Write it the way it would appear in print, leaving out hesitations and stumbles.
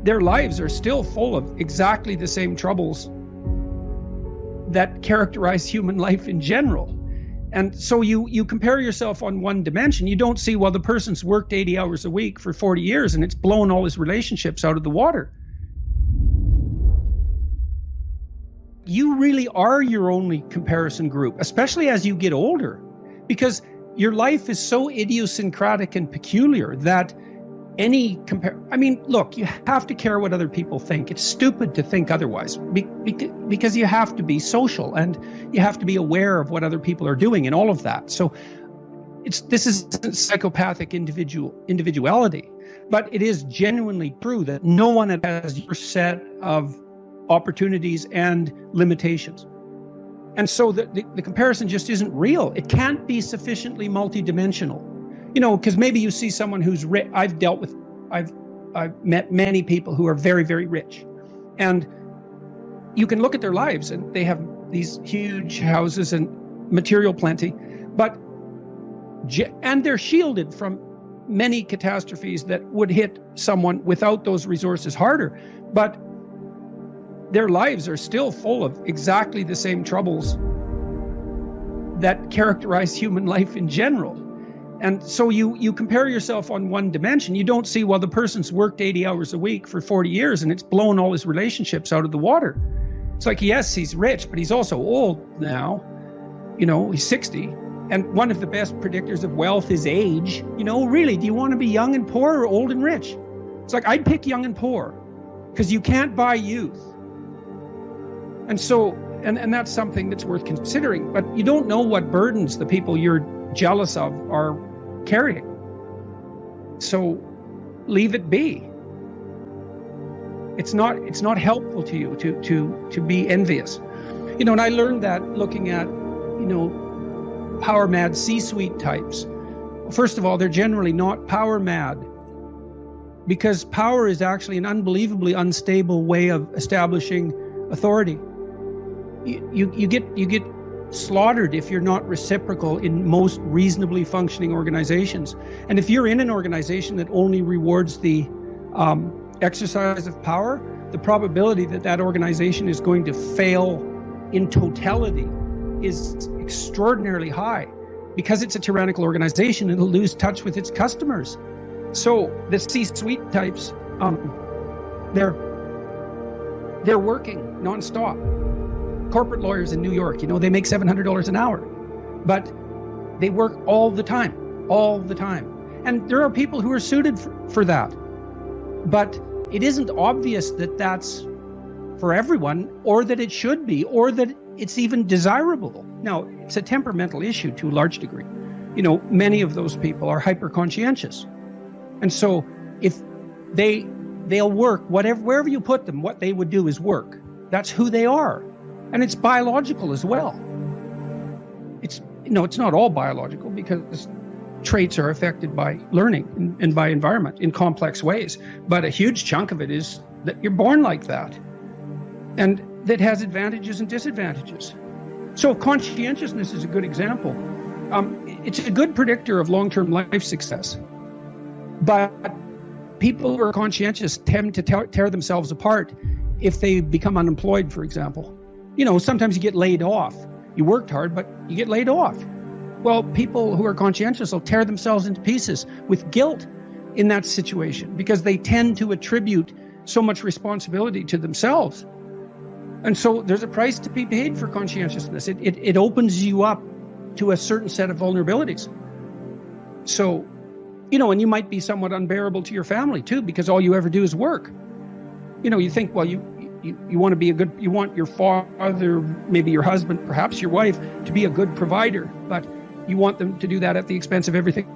their lives are still full of exactly the same troubles that characterize human life in general. And so you compare yourself on one dimension. You don't see, well, the person's worked 80 hours a week for 40 years and it's blown all his relationships out of the water. You really are your only comparison group, especially as you get older, because your life is so idiosyncratic and peculiar that look, you have to care what other people think. It's stupid to think otherwise because you have to be social and you have to be aware of what other people are doing and all of that. So this isn't psychopathic individuality, but it is genuinely true that no one has your set of opportunities and limitations. And so the comparison just isn't real. It can't be sufficiently multidimensional. Because maybe you see someone who's rich. I've met many people who are very, very rich. And you can look at their lives and they have these huge houses and material plenty, and they're shielded from many catastrophes that would hit someone without those resources harder. But their lives are still full of exactly the same troubles that characterize human life in general. And so you compare yourself on one dimension. You don't see, well, the person's worked 80 hours a week for 40 years and it's blown all his relationships out of the water. It's like, yes, he's rich, but he's also old now. He's 60. And one of the best predictors of wealth is age. Really, do you want to be young and poor or old and rich? It's like, I'd pick young and poor because you can't buy youth. And so, and that's something that's worth considering. But you don't know what burdens the people you're jealous of are carrying. So leave it be. It's not helpful to you to be envious. And I learned that looking at, power mad C-suite types. First of all, they're generally not power mad because power is actually an unbelievably unstable way of establishing authority. You get slaughtered if you're not reciprocal in most reasonably functioning organizations. And if you're in an organization that only rewards the exercise of power, the probability that organization is going to fail in totality is extraordinarily high. Because it's a tyrannical organization, it'll lose touch with its customers. So the C-suite types, they're working nonstop. Corporate lawyers in New York, they make $700 an hour, but they work all the time. And there are people who are suited for that. But it isn't obvious that that's for everyone, or that it should be, or that it's even desirable. Now, it's a temperamental issue to a large degree. Many of those people are hyper-conscientious. And so if they'll work, wherever you put them, what they would do is work. That's who they are. And it's biological as well. It's not all biological because traits are affected by learning and by environment in complex ways. But a huge chunk of it is that you're born like that. And that has advantages and disadvantages. So conscientiousness is a good example. It's a good predictor of long-term life success. But people who are conscientious tend to tear themselves apart if they become unemployed, for example. Sometimes you get laid off. You worked hard, but you get laid off. Well, people who are conscientious will tear themselves into pieces with guilt in that situation because they tend to attribute so much responsibility to themselves. And so there's a price to be paid for conscientiousness. It opens you up to a certain set of vulnerabilities. So, and you might be somewhat unbearable to your family too, because all you ever do is work. You think, well, you want to be you want your father, maybe your husband, perhaps your wife, to be a good provider, but you want them to do that at the expense of everything